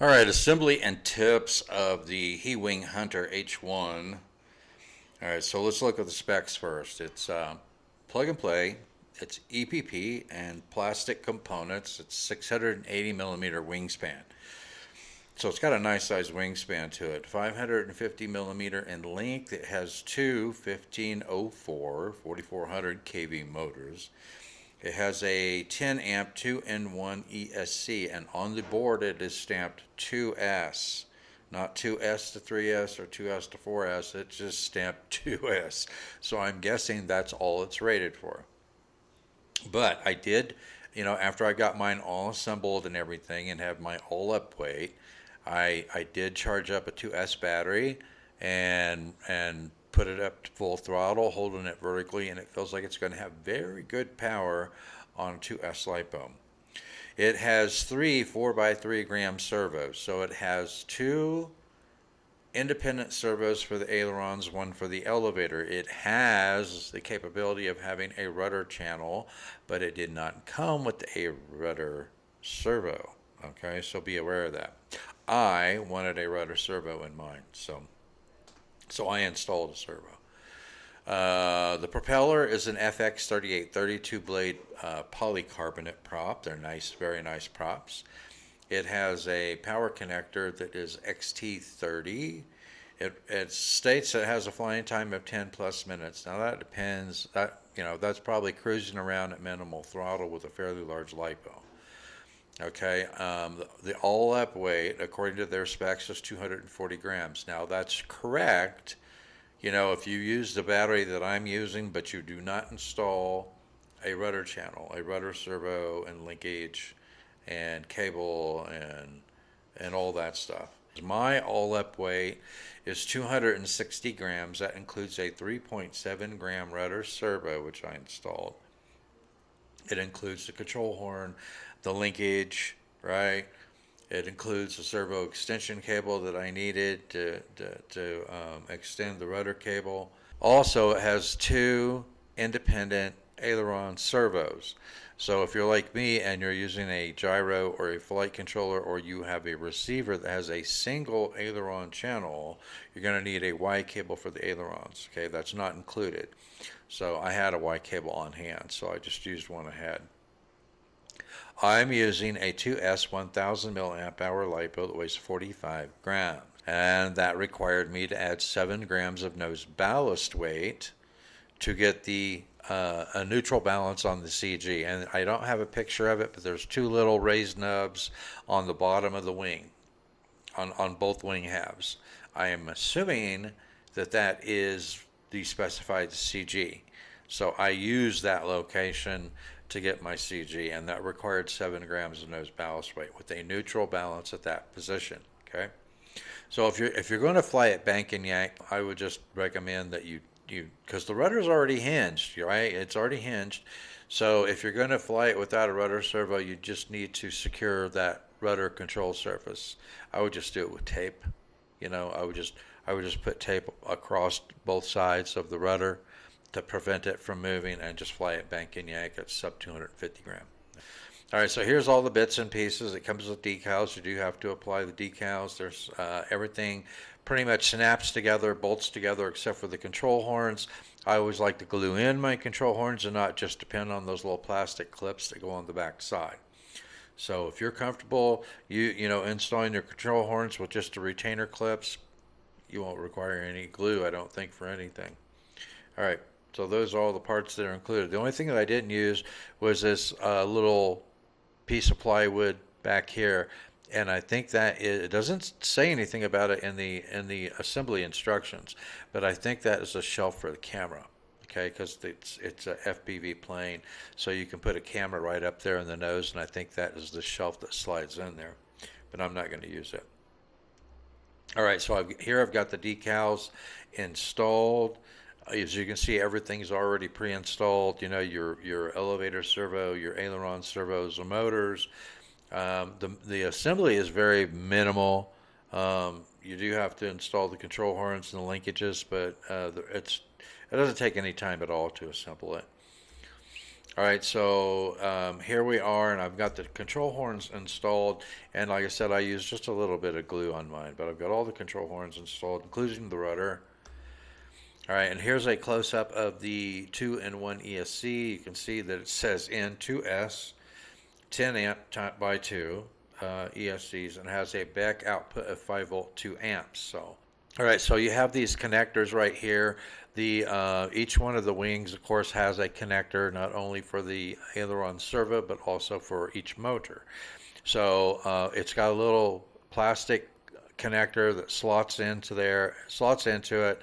All right, assembly and tips of the HeeWing Hunter H1. All right, so let's look at the specs first. It's plug and play. It's EPP and plastic components. It's 680 millimeter wingspan. So it's got a nice size wingspan to it. 550 millimeter in length. It has two 1504 4400 kV motors. It has a 10 amp 2-in-1 ESC, and on the board it is stamped 2S, not 2S to 3S or 2S to 4S. It's just stamped 2S. So I'm guessing that's all it's rated for. But I did, after I got mine all assembled and everything and have my all up weight, I did charge up a 2S battery and put it up to full throttle, holding it vertically, and it feels like it's going to have very good power on a 2S LiPo. It has three 4x3 gram servos, so it has two independent servos for the ailerons, one for the elevator. It has the capability of having a rudder channel, but it did not come with a rudder servo. Okay, so be aware of that. I wanted a rudder servo in mine, so I installed a servo. The propeller is an FX38 32 blade polycarbonate prop. They're nice, very nice props. It has a power connector that is XT30. It states it has a flying time of 10 plus minutes. Now that depends. That's probably cruising around at minimal throttle with a fairly large LiPo. Okay, the all-up weight, according to their specs, is 240 grams. Now, that's correct, if you use the battery that I'm using, but you do not install a rudder channel, a rudder servo, and linkage, and cable, and all that stuff. My all-up weight is 260 grams. That includes a 3.7 gram rudder servo, which I installed. It includes the control horn, the linkage, right? It includes the servo extension cable that I needed to extend the rudder cable. Also, it has two independent aileron servos. So if you're like me and you're using a gyro or a flight controller, or you have a receiver that has a single aileron channel, you're going to need a Y cable for the ailerons. Okay, that's not included. So I had a Y cable on hand, so I just used one I had. I'm using a 2S 1000 milliamp hour LiPo that weighs 45 grams, and that required me to add 7 grams of nose ballast weight to get the a neutral balance on the CG. And I don't have a picture of it, but there's two little raised nubs on the bottom of the wing, on both wing halves. I am assuming that is the specified CG. So I used that location to get my CG, and that required 7 grams of nose ballast weight with a neutral balance at that position. Okay, so if you're going to fly it bank and yank, I would just recommend that you because the rudder's already hinged, right? It's already hinged. So if you're going to fly it without a rudder servo, you just need to secure that rudder control surface. I would just do it with tape. I would just put tape across both sides of the rudder to prevent it from moving, and just fly it bank and yank at sub 250 gram. All right, so here's all the bits and pieces. It comes with decals. You do have to apply the decals. There's everything pretty much snaps together, bolts together, except for the control horns. I always like to glue in my control horns and not just depend on those little plastic clips that go on the back side. So if you're comfortable, installing your control horns with just the retainer clips, you won't require any glue, I don't think, for anything. All right, so those are all the parts that are included. The only thing that I didn't use was this little piece of plywood back here, and I think that it doesn't say anything about it in the assembly instructions, but I think that is a shelf for the camera. Okay, because it's a FPV plane, so you can put a camera right up there in the nose, and I think that is the shelf that slides in there, but I'm not going to use it. All right, so I've got the decals installed. As you can see, everything's already pre-installed. Your elevator servo, your aileron servos, the motors. The assembly is very minimal. You do have to install the control horns and the linkages, but it doesn't take any time at all to assemble it. All right, so here we are, and I've got the control horns installed, and like I said, I used just a little bit of glue on mine, but I've got all the control horns installed, including the rudder. All right, and here's a close-up of the 2-in-1 ESC. You can see that it says N2S, 10 amp by 2 ESCs, and has a back output of 5 volt 2 amps. So, all right, so you have these connectors right here. The each one of the wings, of course, has a connector not only for the aileron servo but also for each motor. So it's got a little plastic connector that slots into it.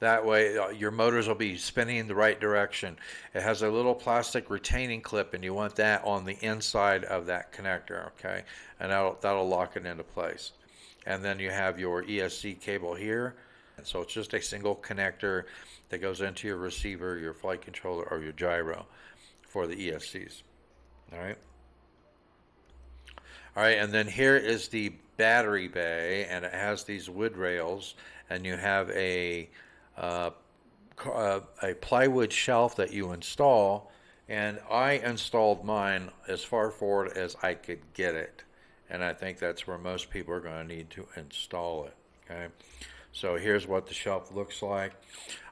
That way, your motors will be spinning in the right direction. It has a little plastic retaining clip, and you want that on the inside of that connector, okay? And that'll lock it into place. And then you have your ESC cable here. So it's just a single connector that goes into your receiver, your flight controller, or your gyro for the ESCs. All right. All right, and then here is the battery bay, and it has these wood rails, and you have uh, a plywood shelf that you install, and I installed mine as far forward as I could get it, and I think that's where most people are going to need to install it. Okay, so here's what the shelf looks like.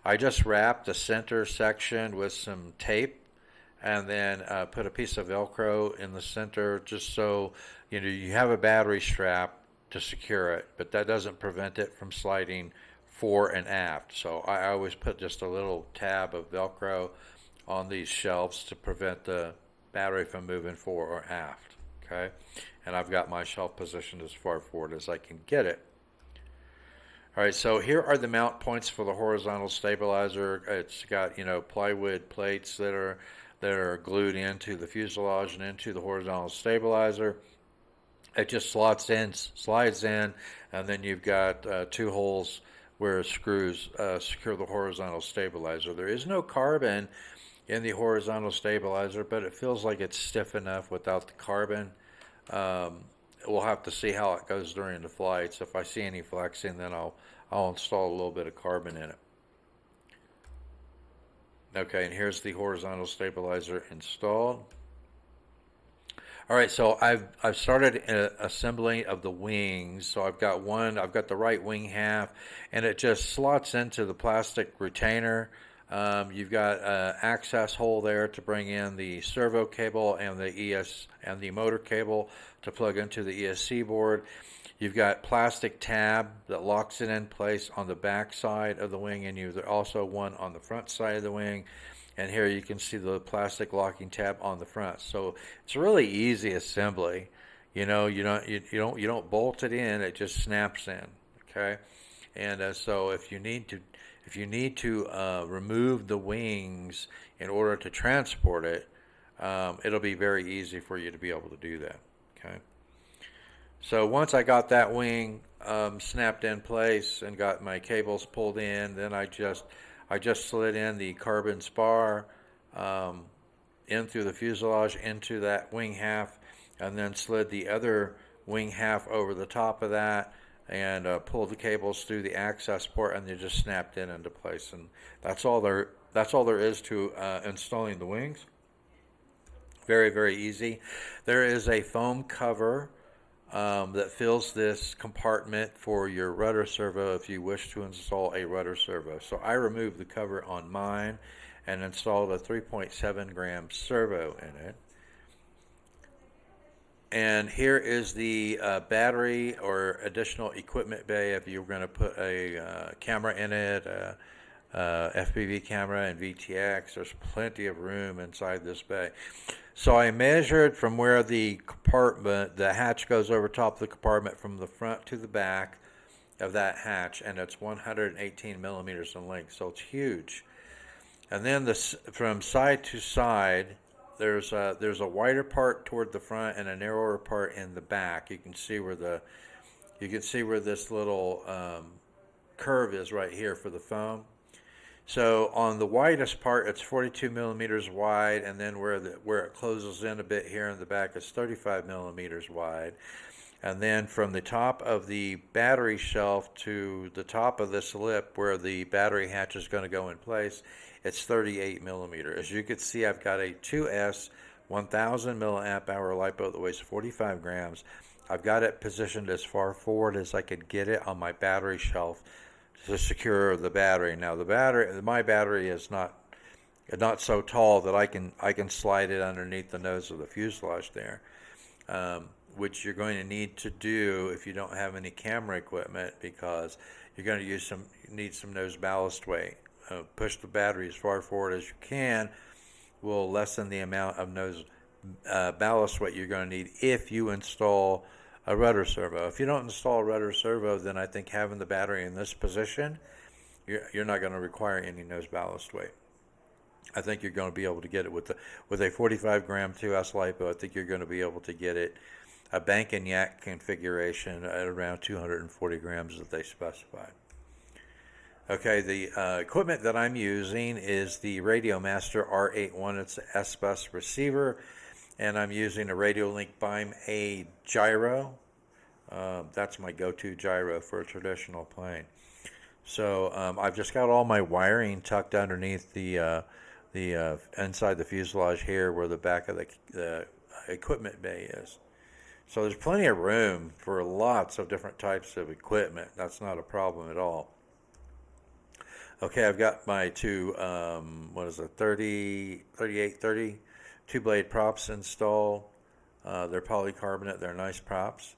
I just wrapped the center section with some tape, and then put a piece of Velcro in the center, just so you have a battery strap to secure it, but that doesn't prevent it from sliding fore and aft. So I always put just a little tab of Velcro on these shelves to prevent the battery from moving fore or aft. Okay, and I've got my shelf positioned as far forward as I can get it. All right, so here are the mount points for the horizontal stabilizer. It's got plywood plates that are glued into the fuselage and into the horizontal stabilizer. It just slides in, and then you've got 2 holes where screws secure the horizontal stabilizer. There is no carbon in the horizontal stabilizer, but it feels like it's stiff enough without the carbon. We'll have to see how it goes during the flights. If I see any flexing, then I'll install a little bit of carbon in it. Okay, and here's the horizontal stabilizer installed. All right, so I've started assembling of the wings. So I've got the right wing half, and it just slots into the plastic retainer. You've got an access hole there to bring in the servo cable and the motor cable to plug into the ESC board. You've got plastic tab that locks it in place on the back side of the wing, and you've also one on the front side of the wing. And here you can see the plastic locking tab on the front. So it's a really easy assembly. You don't bolt it in; it just snaps in. Okay, and so if you need to remove the wings in order to transport it, it'll be very easy for you to be able to do that. Okay. So once I got that wing snapped in place and got my cables pulled in, then I just slid in the carbon spar in through the fuselage into that wing half, and then slid the other wing half over the top of that, and pulled the cables through the access port, and they just snapped into place. And that's all there is to installing the wings. Very, very easy. There is a foam cover that fills this compartment for your rudder servo if you wish to install a rudder servo. So I removed the cover on mine and installed a 3.7 gram servo in it. And here is the battery or additional equipment bay if you're going to put a camera in it, FPV camera and VTX. There's plenty of room inside this bay. So I measured from where the hatch goes over top of the compartment, from the front to the back of that hatch, and it's 118 millimeters in length, so it's huge. And then from side to side, there's a wider part toward the front and a narrower part in the back. You can see where this little curve is right here for the foam. So on the widest part, it's 42 millimeters wide, and then where it closes in a bit here in the back is 35 millimeters wide. And then from the top of the battery shelf to the top of this lip where the battery hatch is going to go in place, it's 38 millimeter. As you can see, I've got a 2S 1000 milliamp hour LiPo that weighs 45 grams. I've got it positioned as far forward as I could get it on my battery shelf to secure the battery. Now my battery is not so tall that I can slide it underneath the nose of the fuselage there, which you're going to need to do if you don't have any camera equipment, because you're going to need some nose ballast weight. Push the battery as far forward as you can will lessen the amount of nose ballast weight you're going to need if you install a rudder servo. If you don't install a rudder servo, then I think having the battery in this position, you're not going to require any nose ballast weight. I think you're going to be able to get it with a 45 gram 2S LiPo. I think you're going to be able to get it a bank and yak configuration at around 240 grams that they specified. Okay, the equipment that I'm using is the Radiomaster R81. It's an SBACH receiver, and I'm using a RadioLink BIME A Gyro. That's my go-to gyro for a traditional plane. So I've just got all my wiring tucked underneath the inside the fuselage here, where the back of the equipment bay is. So there's plenty of room for lots of different types of equipment. That's not a problem at all. Okay, I've got my two, 3830 two-blade props installed. They're polycarbonate. They're nice props.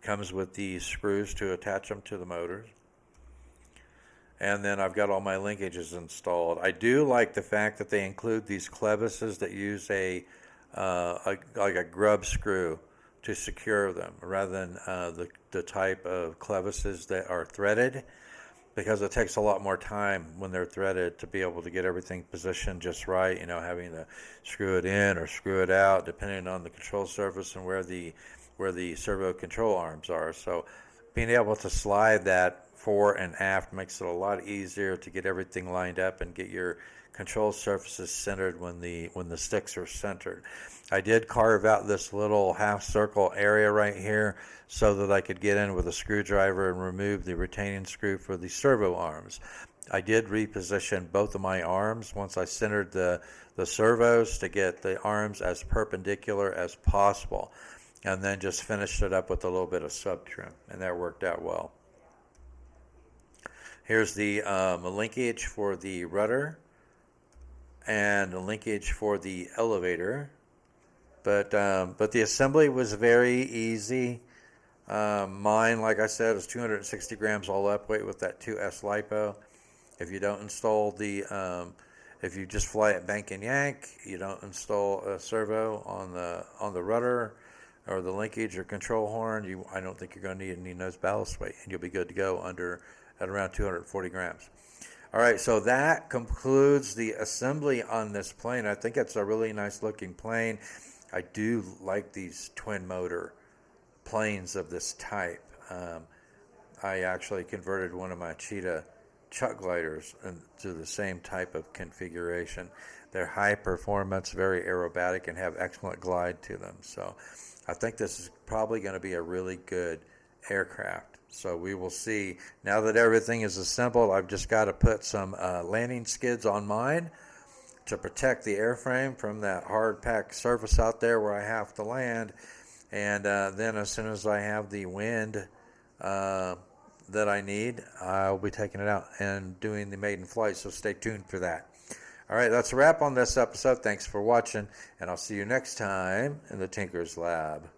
Comes with the screws to attach them to the motors. And then I've got all my linkages installed. I do like the fact that they include these clevises that use like a grub screw to secure them, rather than the type of clevises that are threaded, because it takes a lot more time when they're threaded to be able to get everything positioned just right, having to screw it in or screw it out depending on the control surface and where the servo control arms are. So being able to slide that fore and aft makes it a lot easier to get everything lined up and get your control surfaces centered when the sticks are centered. I did carve out this little half circle area right here so that I could get in with a screwdriver and remove the retaining screw for the servo arms. I did reposition both of my arms once I centered the servos to get the arms as perpendicular as possible, and then just finished it up with a little bit of sub trim, and that worked out well. Here's the linkage for the rudder and the linkage for the elevator. But the assembly was very easy. Mine, like I said, is 260 grams all up weight with that 2S LiPo. If you don't install if you just fly it bank and yank, you don't install a servo on the rudder or the linkage or control horn, I don't think you're going to need any nose ballast weight, and you'll be good to go at around 240 grams. All right, so that concludes the assembly on this plane. I think it's a really nice looking plane. I do like these twin motor planes of this type. I actually converted one of my Cheetah chuck gliders into the same type of configuration. They're high performance, very aerobatic, and have excellent glide to them. So I think this is probably going to be a really good aircraft. So we will see. Now that everything is assembled, I've just got to put some landing skids on mine to protect the airframe from that hard packed surface out there where I have to land. And then as soon as I have the wind that I need, I'll be taking it out and doing the maiden flight. So stay tuned for that. All right, that's a wrap on this episode. Thanks for watching, and I'll see you next time in the Tinkerz Lab.